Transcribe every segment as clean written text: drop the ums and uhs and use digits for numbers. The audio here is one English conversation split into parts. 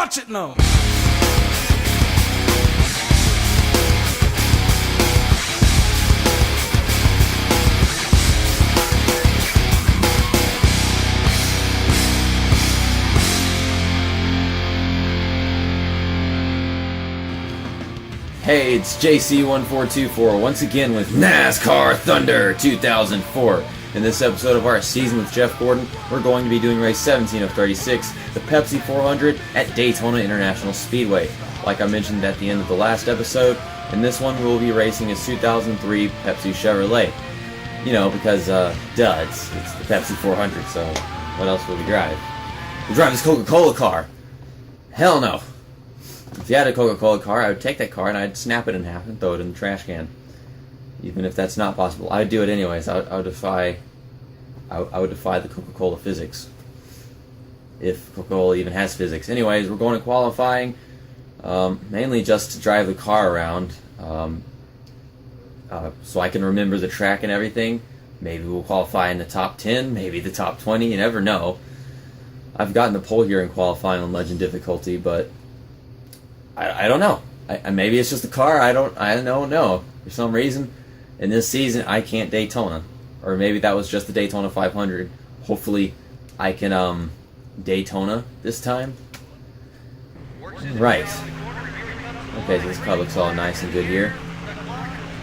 Watch it now. Hey, it's JC1424 once again with NASCAR Thunder 2004. In this episode of our season with Jeff Gordon, we're going to be doing race 17 of 36, the Pepsi 400 at Daytona International Speedway. Like I mentioned at the end of the last episode, in this one we will be racing a 2003 Pepsi Chevrolet. You know, because, it's the Pepsi 400, so what else will we drive? We'll drive this Coca-Cola car. Hell no. If you had a Coca-Cola car, I would take that car and I'd snap it in half and throw it in the trash can. Even if that's not possible, I'd do it anyways. I would defy the Coca-Cola physics, if Coca-Cola even has physics. Anyways, we're going to qualifying, mainly just to drive the car around, so I can remember the track and everything. Maybe we'll qualify in the top 10, maybe the top 20. You never know. I've gotten the pole here in qualifying on Legend difficulty, but I don't know. Maybe it's just the car. I don't know. For some reason, in this season, I can't Daytona. Or maybe that was just the Daytona 500. Hopefully, I can Daytona this time. Right. Okay, so this car looks all nice and good here.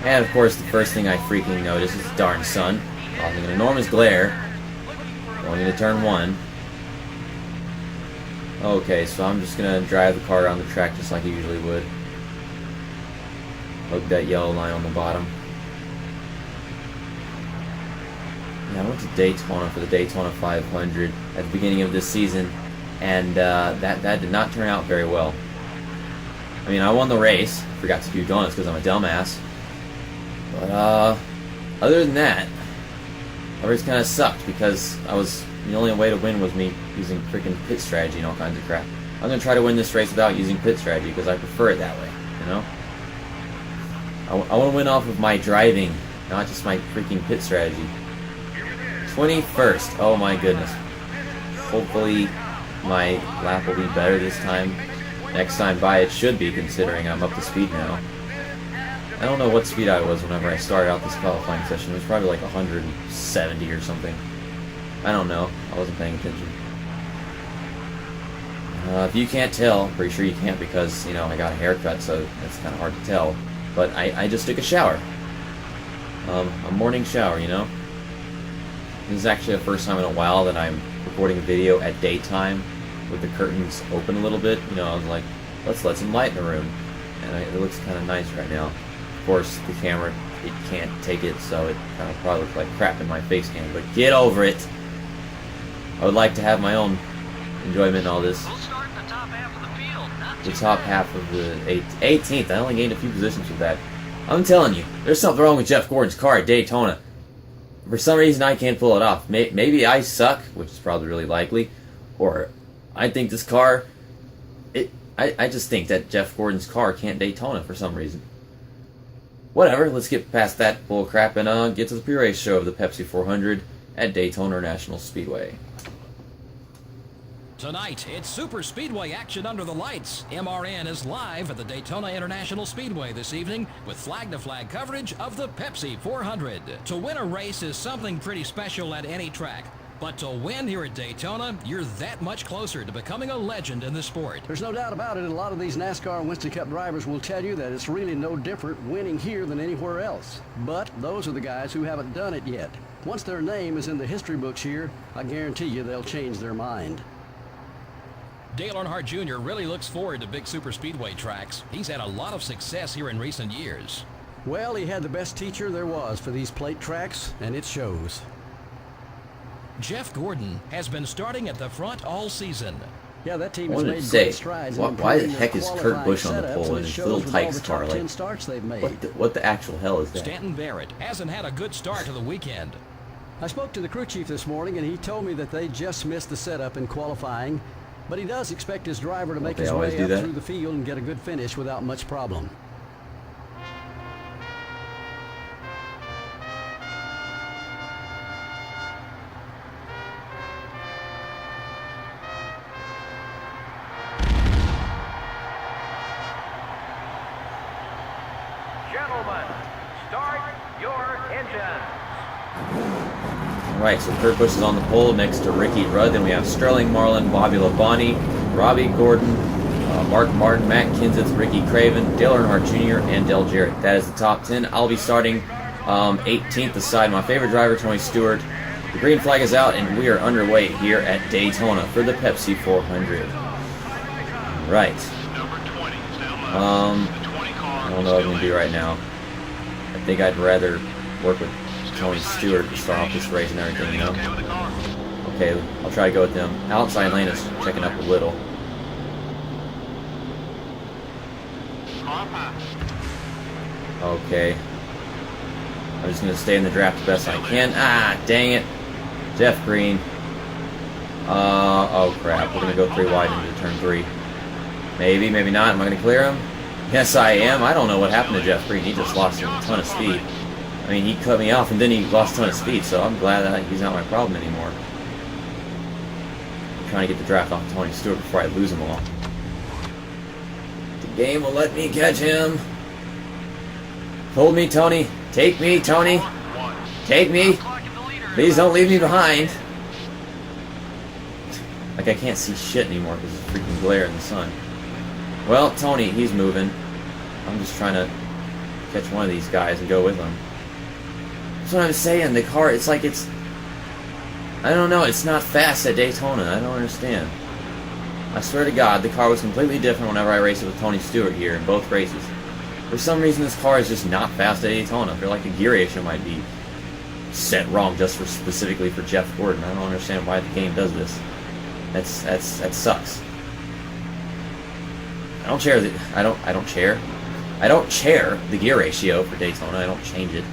And of course, the first thing I freaking notice is the darn sun, causing an enormous glare. Going into turn 1. Okay, so I'm just going to drive the car around the track just like I usually would. Look at that yellow line on the bottom. Yeah, I went to Daytona for the Daytona 500 at the beginning of this season, and that did not turn out very well. I mean, I won the race. Forgot to do donuts because I'm a dumbass. But other than that, the race kind of sucked because the only way to win was me using freaking pit strategy and all kinds of crap. I'm going to try to win this race without using pit strategy because I prefer it that way, you know? I want to win off of my driving, not just my freaking pit strategy. 21st, oh my goodness. Hopefully my lap will be better this time. Next time by it should be, considering I'm up to speed now. I don't know what speed I was whenever I started out this qualifying session. It was probably like 170 or something. I don't know. I wasn't paying attention. If you can't tell, I'm pretty sure you can't because, you know, I got a haircut, so it's kind of hard to tell. But I just took a shower. A morning shower, you know? This is actually the first time in a while that I'm recording a video at daytime with the curtains open a little bit. You know, I was like, let's let some light in the room. And it looks kind of nice right now. Of course, the camera, it can't take it, so it kind of probably looks like crap in my face cam. But get over it! I would like to have my own enjoyment in all this. We'll start in the top half of the field. The top half of the 18th. I only gained a few positions with that. I'm telling you, there's something wrong with Jeff Gordon's car at Daytona. For some reason, I can't pull it off. Maybe I suck, which is probably really likely, or I think this car. I just think that Jeff Gordon's car can't Daytona for some reason. Whatever. Let's get past that bull crap and get to the pre-race show of the Pepsi 400 at Daytona International Speedway. Tonight, it's super speedway action under the lights. MRN is live at the Daytona International Speedway this evening with flag-to-flag coverage of the Pepsi 400. To win a race is something pretty special at any track. But to win here at Daytona, you're that much closer to becoming a legend in the sport. There's no doubt about it. A lot of these NASCAR and Winston Cup drivers will tell you that it's really no different winning here than anywhere else. But those are the guys who haven't done it yet. Once their name is in the history books here, I guarantee you they'll change their mind. Dale Earnhardt Jr. really looks forward to big super speedway tracks. He's had a lot of success here in recent years. Well, he had the best teacher there was for these plate tracks, and it shows. Jeff Gordon has been starting at the front all season. Yeah, that team I has wanted made to great say, strides. why the heck is Kurt Busch on the pole in his little Tykes car? Like, starts they've made. what the actual hell is that? Stanton Barrett hasn't had a good start to the weekend. I spoke to the crew chief this morning, and he told me that they just missed the setup in qualifying, but he does expect his driver to make his way up through the field and get a good finish without much problem. Alright, so Kurt Busch is on the pole next to Ricky Rudd. Then we have Sterling Marlin, Bobby Labonte, Robbie Gordon, Mark Martin, Matt Kenseth, Ricky Craven, Dale Earnhardt Jr., and Dale Jarrett. That is the top 10. I'll be starting 18th aside. My favorite driver, Tony Stewart. The green flag is out, and we are underway here at Daytona for the Pepsi 400. Right. I don't know what I'm going to do right now. I think I'd rather work with Tony Stewart to start off this race and everything, you know? Okay, I'll try to go with them. Outside lane is checking up a little. Okay. I'm just going to stay in the draft the best I can. Ah, dang it. Jeff Green. Oh crap. We're going to go 3 wide into turn 3. Maybe, maybe not. Am I going to clear him? Yes, I am. I don't know what happened to Jeff Green. He just lost a ton of speed. I mean, he cut me off and then he lost a ton of speed, so I'm glad that he's not my problem anymore. I'm trying to get the draft off Tony Stewart before I lose him all. The game will let me catch him. Hold me, Tony. Take me, Tony. Take me. Please don't leave me behind. Like I can't see shit anymore because of the freaking glare in the sun. Well, Tony, he's moving. I'm just trying to catch one of these guys and go with him. That's what I'm saying. The car, it's like it's... I don't know, it's not fast at Daytona. I don't understand. I swear to God, the car was completely different whenever I raced it with Tony Stewart here in both races. For some reason, this car is just not fast at Daytona. I feel like the gear ratio might be set wrong just for specifically for Jeff Gordon. I don't understand why the game does this. That sucks. I don't chair the gear ratio for Daytona. I don't change it.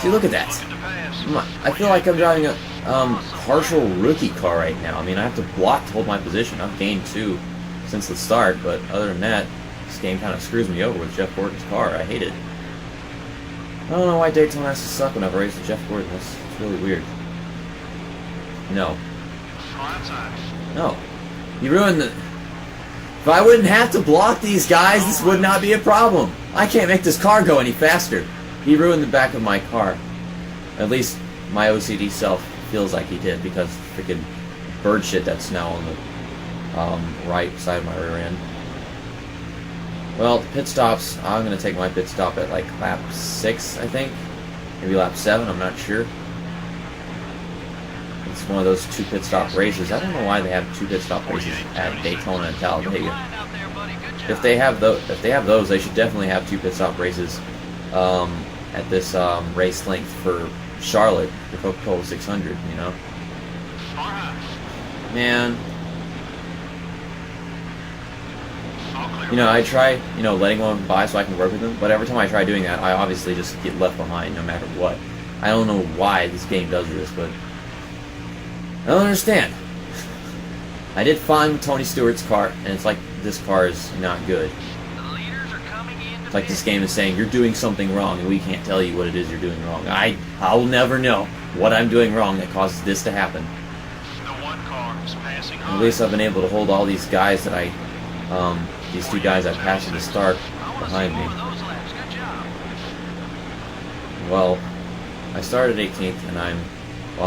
See, look at that. I feel like I'm driving a partial rookie car right now. I mean, I have to block to hold my position. I've gained 2 since the start, but other than that, this game kind of screws me over with Jeff Gordon's car. I hate it. I don't know why Daytona has to suck whenever I race with Jeff Gordon. It's really weird. No. No. You ruined the... If I wouldn't have to block these guys, this would not be a problem. I can't make this car go any faster. He ruined the back of my car. At least my OCD self feels like he did because freaking bird shit that's now on the right side of my rear end. Well, the pit stops, I'm going to take my pit stop at like lap 6, I think. Maybe lap 7, I'm not sure. It's one of those 2 pit stop races. I don't know why they have 2 pit stop races at Daytona and Talladega. If they have those, they should definitely have 2 pit stop races at this race length for Charlotte, the Coca-Cola 600. You know, man. You know, I try, letting one by so I can work with them, but every time I try doing that, I obviously just get left behind no matter what. I don't know why this game does this, but I don't understand. I did fine with Tony Stewart's car, and it's like this car is not good. It's like this game is saying, you're doing something wrong, and we can't tell you what it is you're doing wrong. I'll never know what I'm doing wrong that causes this to happen. At least I've been able to hold all these guys that these 2 guys I passed at the start behind me. Well, I started 18th, and I'm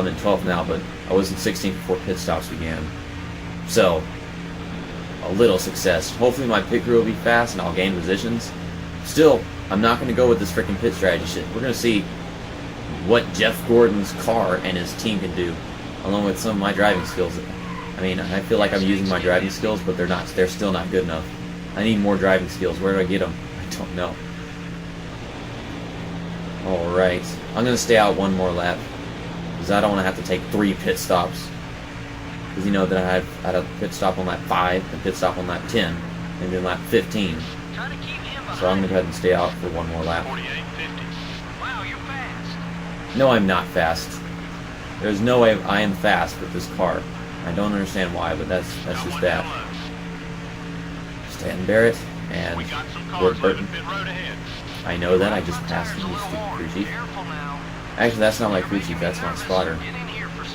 in 12th now, but I was in 16th before pit stops began. So, a little success. Hopefully my pit crew will be fast and I'll gain positions. Still, I'm not going to go with this freaking pit strategy shit. We're going to see what Jeff Gordon's car and his team can do, along with some of my driving skills. I mean, I feel like I'm using my driving skills, but they're still not good enough. I need more driving skills. Where do I get them? I don't know. Alright. I'm going to stay out 1 more lap, because I don't want to have to take 3 pit stops. Because you know that I had a pit stop on lap 5, a pit stop on lap 10, and then lap 15. So I'm going to go ahead and stay out for 1 more lap. Wow, you're fast. No, I'm not fast. There's no way I am fast with this car. I don't understand why, but that's just that. Stanton Barrett and Gord Burton. I know that. I just passed him, stupid crew chief. Actually, that's not my crew chief. That's my spotter.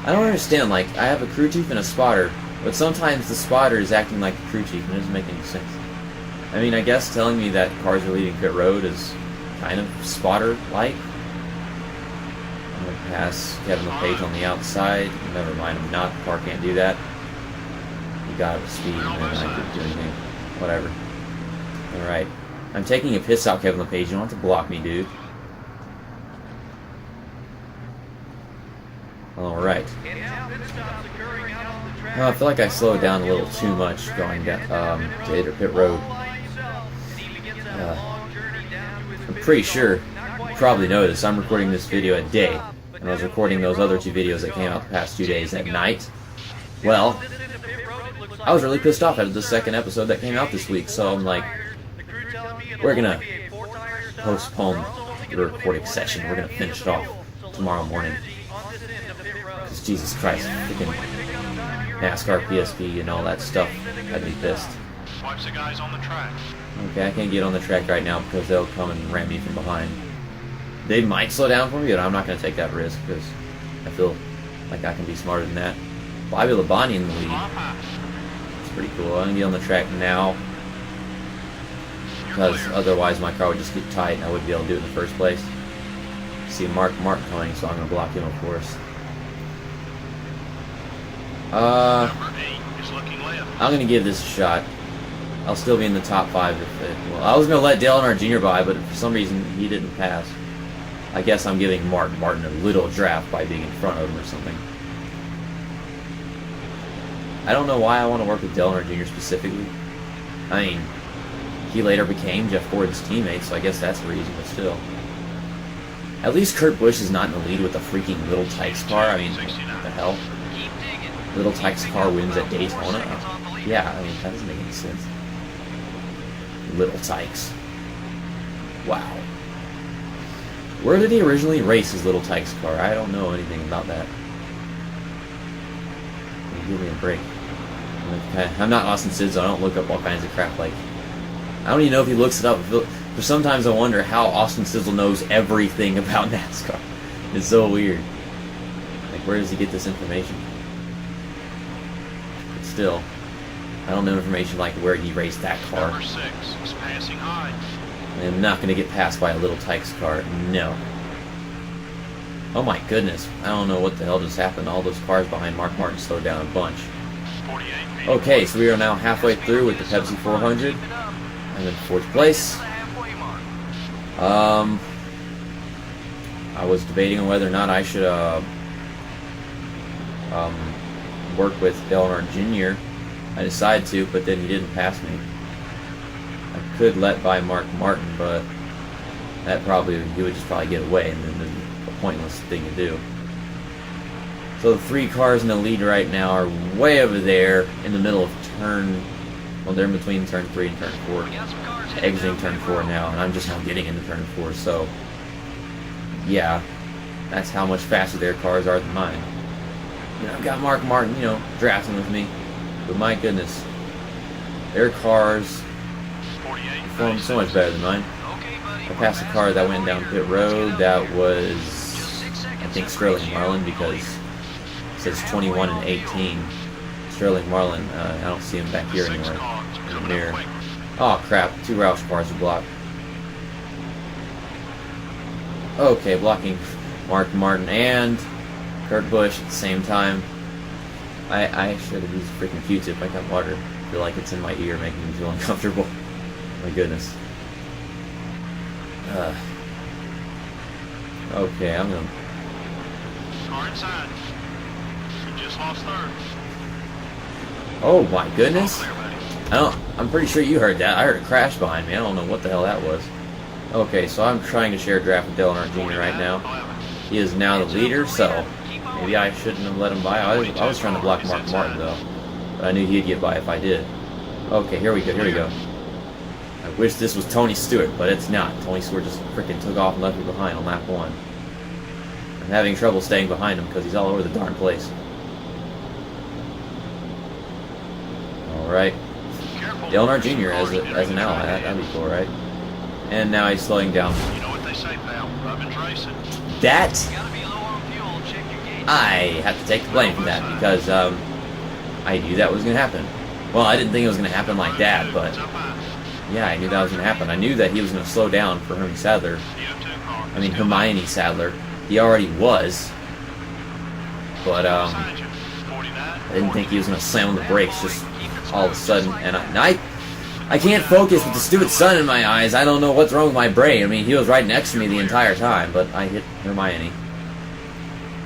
I don't understand. Like, I have a crew chief and a spotter, but sometimes the spotter is acting like the crew chief, and it doesn't make any sense. I mean, I guess telling me that cars are leaving pit road is kind of spotter-like. I'm going to pass Kevin LePage on the outside. Never mind, I'm not. The car can't do that. He got up to speed and then I didn't do anything. Whatever. Alright. I'm taking a piss out, Kevin LePage. You don't have to block me, dude. Alright. I feel like I slowed down a little too much going down to Inter Pit Road. I'm pretty sure you probably noticed I'm recording this video at day, and I was recording those other two videos that came out the past 2 days at night. Well, I was really pissed off at the second episode that came out this week, so I'm like, we're gonna postpone the recording session. We're gonna finish it off tomorrow morning. Because Jesus Christ, freaking NASCAR, PSP, and all that stuff had me pissed. Watch the guys on the track. Okay, I can't get on the track right now because they'll come and ram me from behind. They might slow down for me, but I'm not going to take that risk because I feel like I can be smarter than that. Bobby Labonte in the lead. It's pretty cool. I'm going to get on the track now because otherwise my car would just get tight and I wouldn't be able to do it in the first place. See Mark Martin coming, so I'm going to block him, of course. I'm going to give this a shot. I'll still be in the top 5 if it... Well, I was going to let Dale Earnhardt Jr. by, but for some reason he didn't pass. I guess I'm giving Mark Martin a little draft by being in front of him or something. I don't know why I want to work with Dale Earnhardt Jr. specifically. I mean, he later became Jeff Gordon's teammate, so I guess that's the reason, but still. At least Kurt Busch is not in the lead with a freaking Little Tikes car. I mean, what the hell? Little Tikes car wins at Daytona? Yeah, I mean, that doesn't make any sense. Little Tikes. Wow. Where did he originally race his Little Tikes car? I don't know anything about that. Give me a break. I'm not Austin Sid, so I don't look up all kinds of crap. Like, I don't even know if he looks it up. But sometimes I wonder how Austin Sizzle knows everything about NASCAR. It's so weird. Like, where does he get this information? But still, I don't know information like where he raced that car. Number 6 is passing high. I'm not going to get passed by a Little Tikes car. No. Oh my goodness. I don't know what the hell just happened. All those cars behind Mark Martin slowed down a bunch. Okay, so we are now halfway through with the Pepsi 400. I'm in 4th place. I was debating on whether or not I should work with Dale Earnhardt Jr. I decided to, but then he didn't pass me. I could let by Mark Martin, but that he would just probably get away, and then it'd be a pointless thing to do. So the 3 cars in the lead right now are way over there in the middle of well, they're in between turn 3 and turn 4. Exiting turn 4 now, and I'm just now getting into turn 4, so yeah, that's how much faster their cars are than mine. You know, I've got Mark Martin, you know, drafting with me, but my goodness, their cars perform so much better than mine. I passed a car that went down pit road. That was, I think, Sterling Marlin, because it says 21 and 18. Sterling Marlin, I don't see him back here anymore in the mirror. Oh crap, 2 Roush cars are blocked. Okay, blocking Mark Martin and Kurt Busch at the same time. I should have used a freaking Q-tip. I got water. I feel like it's in my ear, making me feel uncomfortable. My goodness. Okay, I'm gonna... Car inside. You just lost 3rd. Oh my goodness. I'm pretty sure you heard that. I heard a crash behind me. I don't know what the hell that was. Okay, so I'm trying to share a draft with Dale Earnhardt Jr. right now. He is now the leader, so maybe I shouldn't have let him by. I was trying to block Mark Martin, though. But I knew he'd get by if I did. Okay, here we go. I wish this was Tony Stewart, but it's not. Tony Stewart just freaking took off and left me behind on lap 1. I'm having trouble staying behind him because he's all over the darn place. Alright. Dale Earnhardt Jr. as an ally. That'd be cool, right? And now he's slowing down. You know what they say, pal. Rubin's racing. That, I have to take the blame for that, because I knew that was going to happen. Well, I didn't think it was going to happen like that, but yeah, I knew that was going to happen. I knew that he was going to slow down for Hermie Sadler. CO2 car. I mean, Hermione Sadler. He already was. But, Beside you. 49. I didn't think he was going to slam on the brakes just all of a sudden. And I can't focus with the stupid sun in my eyes. I don't know what's wrong with my brain. I mean, he was right next to me the entire time, but I hit Hermione.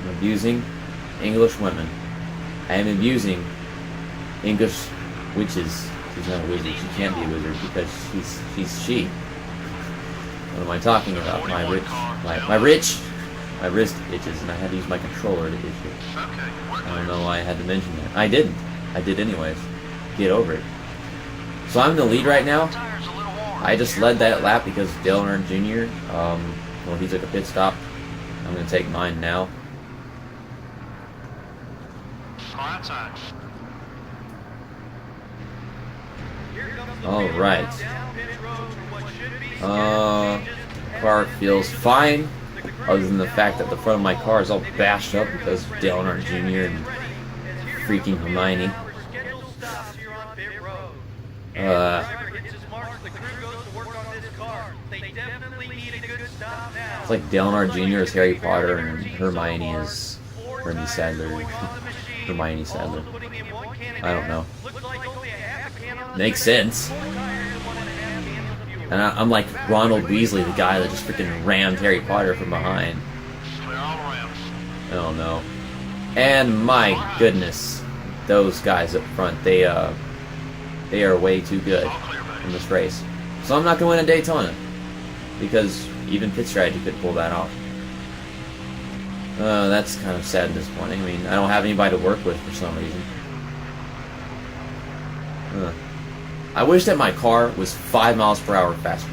I'm abusing English women. I am abusing English witches. She's not a wizard. She can't be a wizard because she's she. What am I talking about? My wrist itches, and I had to use my controller to itch it. Okay, we're I clear. don't know why I had to mention that. I didn't. I did anyways. Get over it. So I'm in the lead right now. Tires a little warm. I just led that lap because Dale Earnhardt Jr. Well, he took a pit stop. I'm gonna take mine now. Car outside. All right. Car feels fine, other than the fact that the front of my car is all bashed up because of Dale Earnhardt Jr. and freaking Hermione. It's like Dale Earnhardt Jr. is Harry Potter and Hermione is Hermie Sadler. Hermione Sadler. I don't know. Makes sense. And I'm like Ronald Weasley, the guy that just freaking rammed Harry Potter from behind. Clear all around. I don't know. And my goodness, those guys up front, they are way too good All clear, buddy. in this race. So I'm not going to win a Daytona because even pit strategy could pull that off. That's kind of sad and disappointing. I mean, I don't have anybody to work with for some reason. I wish that my car was 5 miles per hour faster,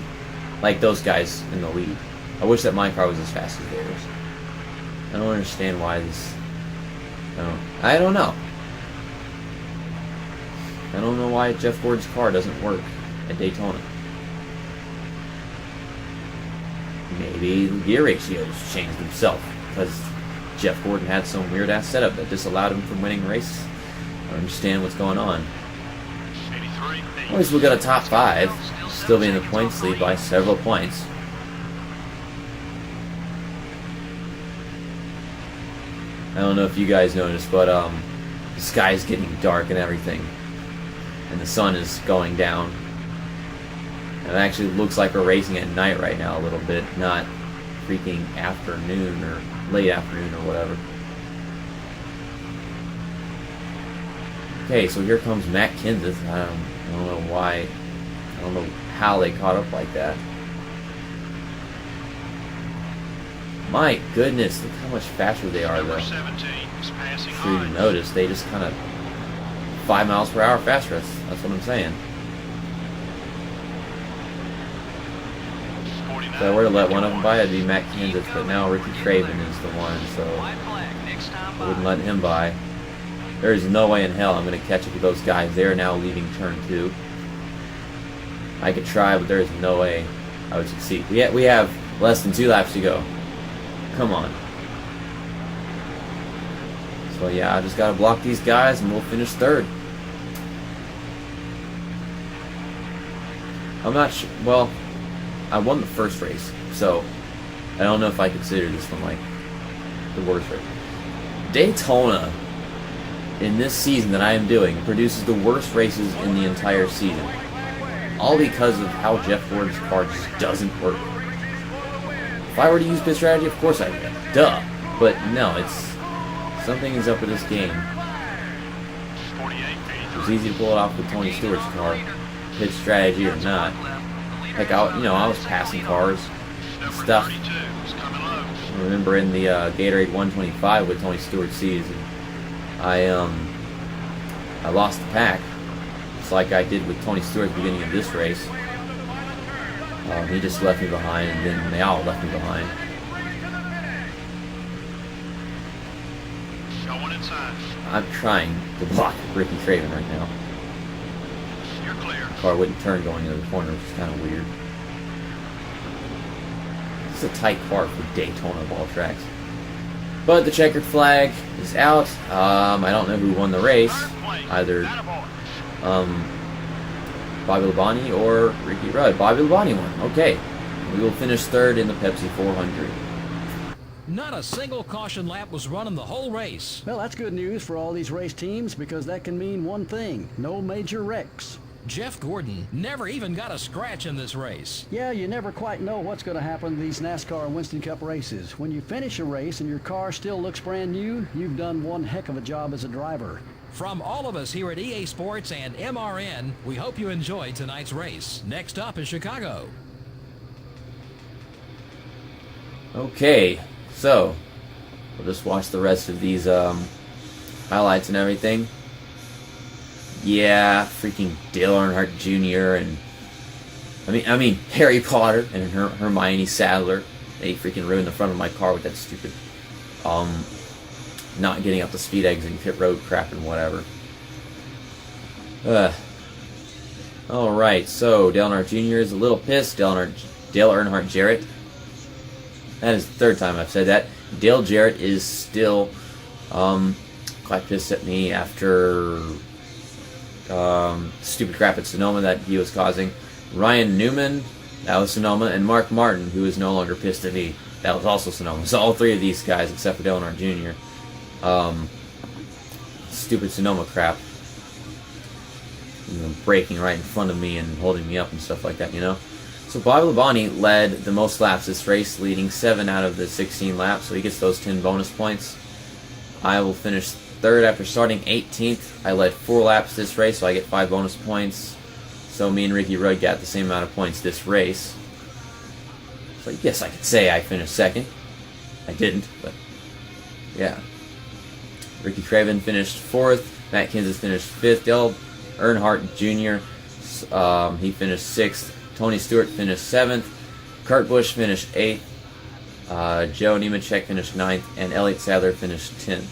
like those guys in the lead. I wish that my car was as fast as theirs. I don't understand why this. I don't know. I don't know why Jeff Gordon's car doesn't work at Daytona. Maybe the gear ratios changed himself because Jeff Gordon had some weird ass setup that disallowed him from winning races. I don't understand what's going on. 83. At least we got a top 5, still be in the points lead by several points. I don't know if you guys noticed, but the sky's getting dark and everything, and the sun is going down. And it actually looks like we're racing at night right now a little bit, not freaking afternoon or late afternoon or whatever. Okay, so here comes Matt Kenseth. I don't know why. I don't know how they caught up like that. My goodness, look how much faster they are, Number though. 17 is passing I'm sure you Hines. noticed, they just kind of 5 miles per hour faster. That's what I'm saying. 49. If I were to let one of them by, it'd be Matt Kenseth, but now Ricky Craven is the one, so I wouldn't let him by. There is no way in hell I'm going to catch up with those guys. They are now leaving turn 2. I could try, but there is no way I would succeed. We have less than 2 laps to go. Come on. So yeah, I just got to block these guys and we'll finish 3rd. I'm not sure. Well, I won the first race, so I don't know if I consider this one like the worst race. Daytona, in this season that I am doing, produces the worst races in the entire season. All because of how Jeff Gordon's car just doesn't work. If I were to use pit strategy, of course I would. Duh. But no, it's... something is up with this game. 48. It was easy to pull it off with Tony Stewart's car, pit strategy or not. Heck, I was passing cars and Number stuff. 32 is coming low. I remember in the Gatorade 125 with Tony Stewart's season, I lost the pack, just like I did with Tony Stewart at the beginning of this race. He just left me behind, and then they all left me behind. Going inside. I'm trying to block Ricky Craven right now. You're clear. The car wouldn't turn going into the corner, which is kind of weird. It's a tight car for Daytona of all tracks. But the checkered flag is out. I don't know who won the race. Either Bobby Labonte or Ricky Rudd. Bobby Labonte won. Okay. We will finish third in the Pepsi 400. Not a single caution lap was run in the whole race. Well, that's good news for all these race teams because that can mean one thing: no major wrecks. Jeff Gordon never even got a scratch in this race. Yeah, you never quite know what's going to happen in these NASCAR Winston Cup races. When you finish a race and your car still looks brand new, you've done one heck of a job as a driver. From all of us here at EA Sports and MRN, we hope you enjoyed tonight's race. Next up is Chicago. Okay, so we'll just watch the rest of these highlights and everything. Yeah, freaking Dale Earnhardt Jr. and I mean Harry Potter and Hermione Sadler. They freaking ruined the front of my car with that stupid not getting up the speed exit pit road crap and whatever. Alright, so Dale Earnhardt Jr. is a little pissed. Dale Earnhardt Jarrett. That is the third time I've said that. Dale Jarrett is still quite pissed at me after stupid crap at Sonoma that he was causing. Ryan Newman, that was Sonoma, and Mark Martin, who is no longer pissed at me, that was also Sonoma. So all three of these guys, except for Dale Earnhardt Jr., stupid Sonoma crap, braking right in front of me and holding me up and stuff like that, you know. So Bobby Labonte led the most laps this race, leading 7 out of the 16 laps, so he gets those 10 bonus points. I will finish third after starting 18th. I led 4 laps this race, so I get 5 bonus points. So me and Ricky Rudd got the same amount of points this race. So yes, I could say I finished second. I didn't, but yeah. Ricky Craven finished 4th. Matt Kenseth finished 5th. Dale Earnhardt Jr., he finished 6th. Tony Stewart finished 7th. Kurt Busch finished 8th. Joe Nemechek finished 9th. And Elliott Sadler finished 10th.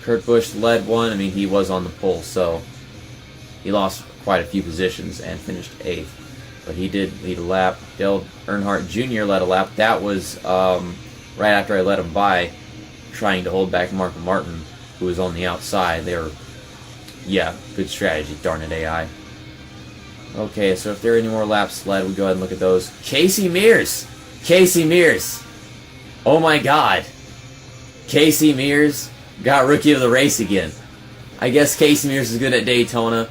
Kurt Busch led one. I mean, he was on the pole, so he lost quite a few positions and finished 8th. But he did lead a lap. Dale Earnhardt Jr. led a lap. That was right after I let him by, trying to hold back Mark Martin, who was on the outside. They were, yeah, good strategy, darn it, AI. Okay, so if there are any more laps led, we go ahead and look at those. Casey Mears! Casey Mears! Oh my god! Casey Mears got Rookie of the Race again. I guess Casey Mears is good at Daytona.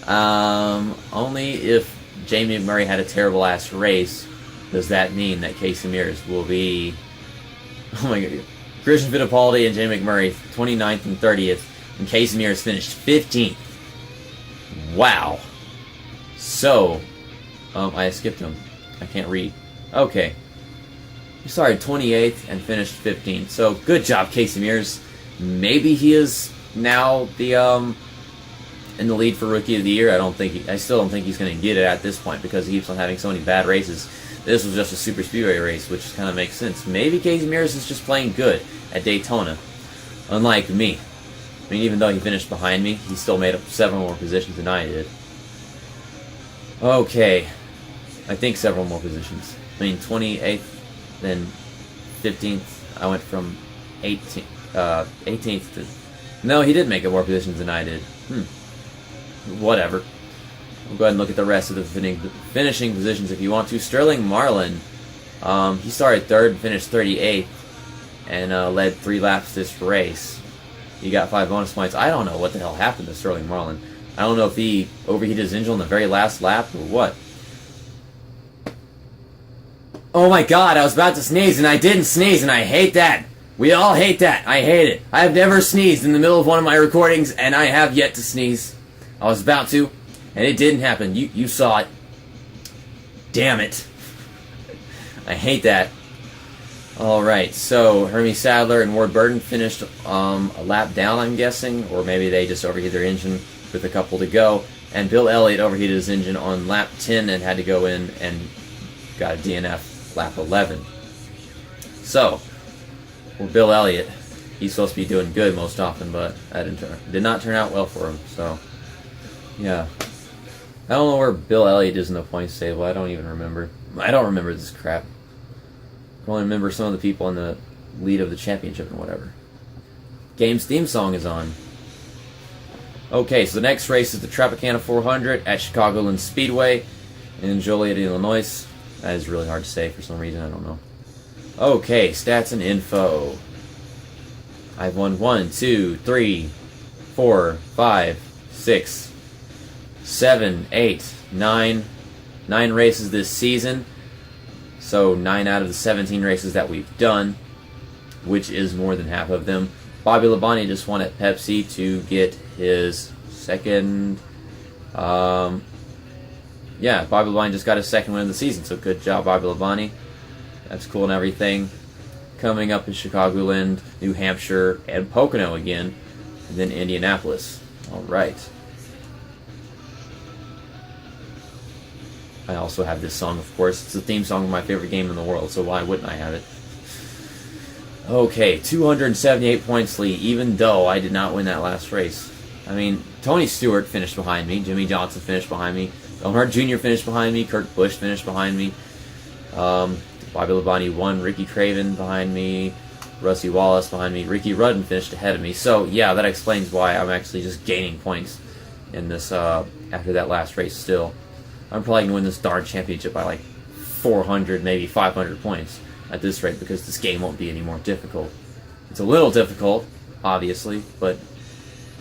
Only if Jamie McMurray had a terrible ass race does that mean that Casey Mears will be... Oh my god. Christian Fittipaldi and Jamie McMurray 29th and 30th, and Casey Mears finished 15th. Wow. So, I skipped him. I can't read. Okay. He started 28th and finished 15th. So, good job, Casey Mears. Maybe he is now the in the lead for Rookie of the Year. I still don't think he's going to get it at this point because he keeps on having so many bad races. This was just a super speedway race, which kind of makes sense. Maybe Casey Mears is just playing good at Daytona, unlike me. I mean, even though he finished behind me, he still made up 7 more positions than I did. Okay, I think several more positions. I mean, 28th, then 15th. I went from 18th to... No, he did make up more positions than I did. Whatever. We'll go ahead and look at the rest of the finishing positions if you want to. Sterling Marlin, he started 3rd and finished 38th and led 3 laps this race. He got 5 bonus points. I don't know what the hell happened to Sterling Marlin. I don't know if he overheated his engine on the very last lap or what. Oh my god, I was about to sneeze and I didn't sneeze and I hate that. We all hate that. I hate it. I have never sneezed in the middle of one of my recordings and I have yet to sneeze. I was about to and it didn't happen. You saw it. Damn it. I hate that. Alright, so Hermie Sadler and Ward Burton finished a lap down, I'm guessing, or maybe they just overheated their engine with a couple to go. And Bill Elliott overheated his engine on lap 10 and had to go in and got a DNF lap 11. So, for Bill Elliott, he's supposed to be doing good most often, but that did not turn out well for him. So, yeah. I don't know where Bill Elliott is in the points table. I don't even remember. I don't remember this crap. I can only remember some of the people in the lead of the championship and whatever. Game's theme song is on. Okay, so the next race is the Tropicana 400 at Chicagoland Speedway in Joliet, Illinois. That is really hard to say for some reason, I don't know. Okay, stats and info. I've won 1, 2, 3, 4, 5, 6, 7, 8, 9 races this season. So 9 out of the 17 races that we've done, which is more than half of them. Bobby Labonte just won at Pepsi to get his second. Bobby Labonte just got his second win of the season, so good job, Bobby Labonte. That's cool and everything. Coming up in Chicagoland, New Hampshire, and Pocono again, and then Indianapolis. All right. I also have this song, of course. It's the theme song of my favorite game in the world, so why wouldn't I have it? Okay, 278 points lead, even though I did not win that last race. I mean, Tony Stewart finished behind me, Jimmy Johnson finished behind me, Earnhardt Jr. finished behind me, Kurt Busch finished behind me, Bobby Labonte won, Ricky Craven behind me, Rusty Wallace behind me, Ricky Rudden finished ahead of me. So, yeah, that explains why I'm actually just gaining points in this, after that last race still. I'm probably going to win this darn championship by like 400, maybe 500 points at this rate, because this game won't be any more difficult. It's a little difficult, obviously, but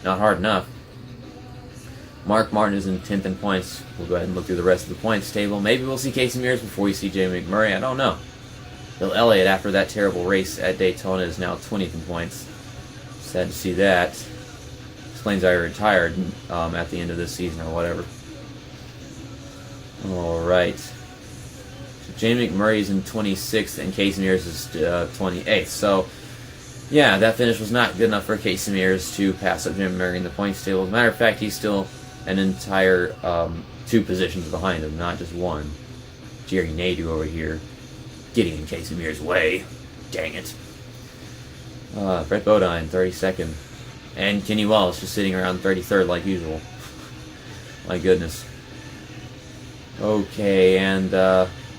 not hard enough. Mark Martin is in 10th in points. We'll go ahead and look through the rest of the points table. Maybe we'll see Casey Mears before we see Jamie McMurray. I don't know. Bill Elliott, after that terrible race at Daytona, is now 20th in points. Sad to see that. Explains I retired at the end of this season or whatever. Alright. So Jamie McMurray is in 26th and Casey Mears is 28th. So, yeah, that finish was not good enough for Casey Mears to pass up Jamie McMurray in the points table. As a matter of fact, he's still an entire 2 positions behind him, not just 1. Jerry Nadeau over here, getting in Casey Mears' way. Dang it. Brett Bodine, 32nd. And Kenny Wallace just sitting around 33rd like usual. My goodness. Okay, and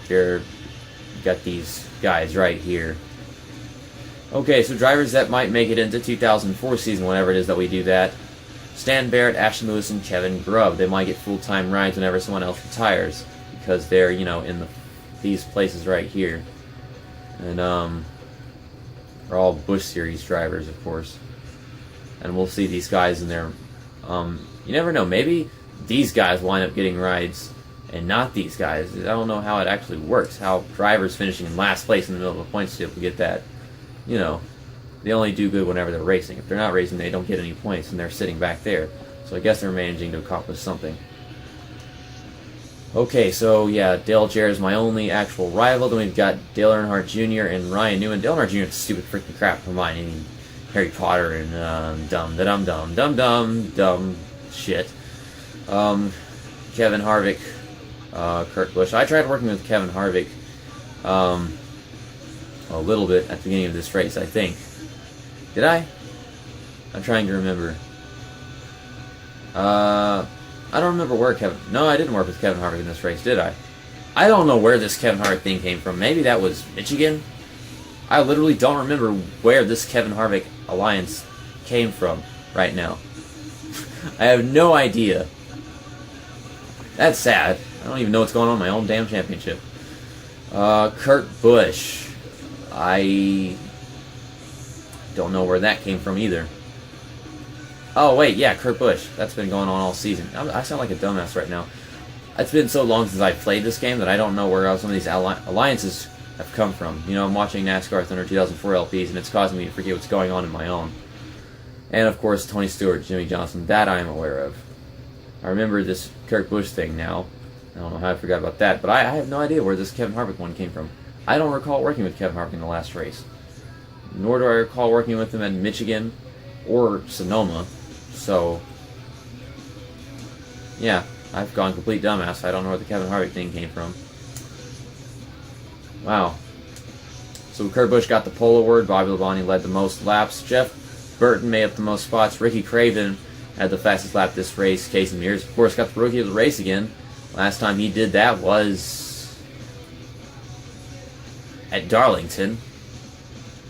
here got these guys right here. Okay, so drivers that might make it into 2004 season, whenever it is that we do that. Stan Barrett, Ashton Lewis, and Kevin Grubb. They might get full-time rides whenever someone else retires, because they're, in these places right here. And are all Busch Series drivers, of course. And we'll see these guys in their. You never know. Maybe these guys wind up getting rides and not these guys. I don't know how it actually works. How drivers finishing in last place in the middle of a points table get that. They only do good whenever they're racing. If they're not racing, they don't get any points, and they're sitting back there. So I guess they're managing to accomplish something. Okay, so yeah, Dale Jarrett is my only actual rival. Then we've got Dale Earnhardt Jr. and Ryan Newman. Dale Earnhardt Jr. is stupid freaking crap for mine. And Harry Potter and dumb shit. Kevin Harvick, Kurt Busch. I tried working with Kevin Harvick a little bit at the beginning of this race, I think. Did I? I'm trying to remember. I don't remember where Kevin... No, I didn't work with Kevin Harvick in this race, did I? I don't know where this Kevin Harvick thing came from. Maybe that was Michigan? I literally don't remember where this Kevin Harvick alliance came from right now. I have no idea. That's sad. I don't even know what's going on in my own damn championship. Kurt Busch. I don't know where that came from either. Oh, wait, yeah, Kurt Busch. That's been going on all season. I sound like a dumbass right now. It's been so long since I played this game that I don't know where some of these alliances have come from. I'm watching NASCAR Thunder 2004 LPs, and it's causing me to forget what's going on in my own. And, of course, Tony Stewart, Jimmy Johnson. That I am aware of. I remember this Kurt Busch thing now. I don't know how I forgot about that, but I have no idea where this Kevin Harvick one came from. I don't recall working with Kevin Harvick in the last race. Nor do I recall working with him at Michigan or Sonoma. So, yeah, I've gone complete dumbass. I don't know where the Kevin Harvick thing came from. Wow. So Kurt Busch got the pole award. Bobby Labonte led the most laps. Jeff Burton made up the most spots. Ricky Craven had the fastest lap this race. Casey Mears, of course, got the rookie of the race again. Last time he did that was at Darlington.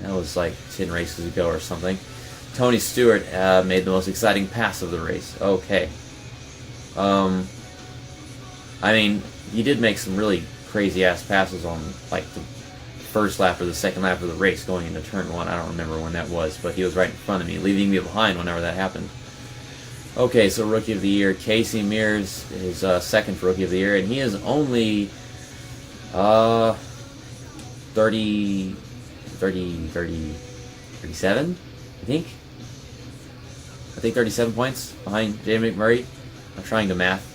That was like 10 races ago or something. Tony Stewart made the most exciting pass of the race. Okay. I mean, he did make some really crazy-ass passes on, like, the first lap or the second lap of the race going into turn 1. I don't remember when that was, but he was right in front of me, leaving me behind whenever that happened. Okay, so Rookie of the Year. Casey Mears is second for Rookie of the Year, and he is only 37, I think. I think 37 points behind Jamie McMurray. I'm trying to math.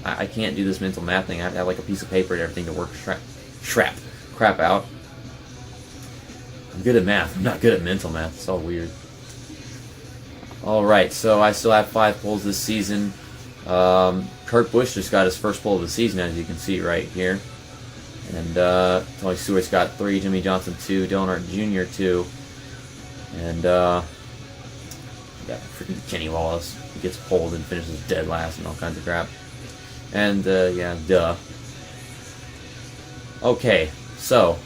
I can't do this mental math thing. I have to have like a piece of paper and everything to work crap out. I'm good at math. I'm not good at mental math. It's all weird. Alright, so I still have 5 poles this season. Kurt Busch just got his first pole of the season, as you can see right here. And Tony Stewart's got 3, Jimmy Johnson 2, Dale Earnhardt Jr. 2. And got freaking Kenny Wallace. He gets poled and finishes dead last and all kinds of crap. And, yeah, duh. Okay, so,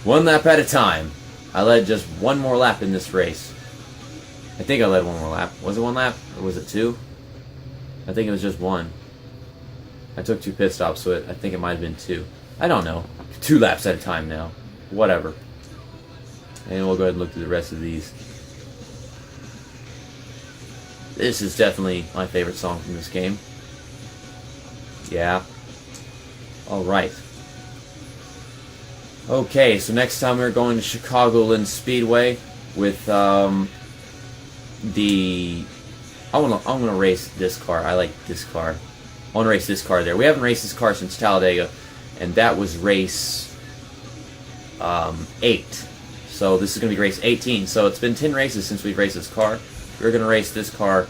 1 lap at a time. I led just 1 more lap in this race. I think I led 1 more lap. Was it 1 lap? Or was it 2? I think it was just 1. I took 2 pit stops, so I think it might have been 2. I don't know. 2 laps at a time now. Whatever. And we'll go ahead and look through the rest of these. This is definitely my favorite song from this game. Yeah. Alright. Okay, so next time we're going to Chicagoland Speedway with I wanna race this car. I like this car. I wanna race this car there. We haven't raced this car since Talladega, and that was race 8. So this is gonna be race 18. So it's been 10 races since we've raced this car. We're gonna race this car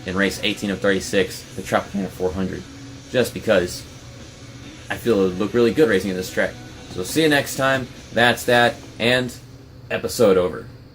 in race 18 of 36, the Tropicana 400, just because I feel it would look really good racing at this track. So see you next time. That's that, and episode over.